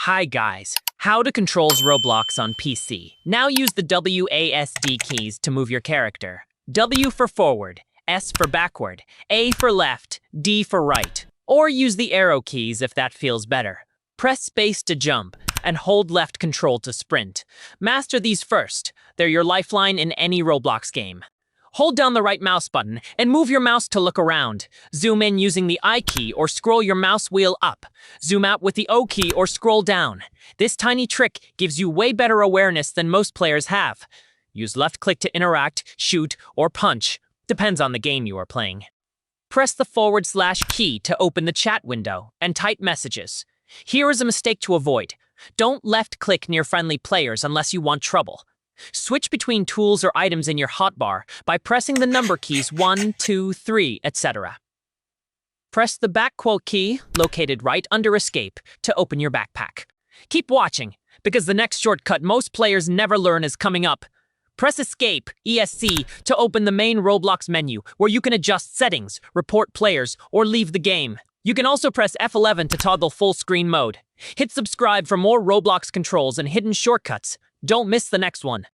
Hi guys, how to controls Roblox on PC. Now use the WASD keys to move your character. W for forward, S for backward, A for left, D for right. Or use the arrow keys if that feels better. Press space to jump, and hold left control to sprint. Master these first. They're your lifeline in any Roblox game. Hold down the right mouse button and move your mouse to look around. Zoom in using the I key or scroll your mouse wheel up. Zoom out with the O key or scroll down. This tiny trick gives you way better awareness than most players have. Use left click to interact, shoot, or punch. Depends on the game you are playing. Press the / key to open the chat window and type messages. Here is a mistake to avoid. Don't left click near friendly players unless you want trouble. Switch between tools or items in your hotbar by pressing the number keys 1, 2, 3, etc. Press the back quote key, located right under escape, to open your backpack. Keep watching, because the next shortcut most players never learn is coming up. Press escape, ESC, to open the main Roblox menu, where you can adjust settings, report players, or leave the game. You can also press F11 to toggle full screen mode. Hit subscribe for more Roblox controls and hidden shortcuts. Don't miss the next one.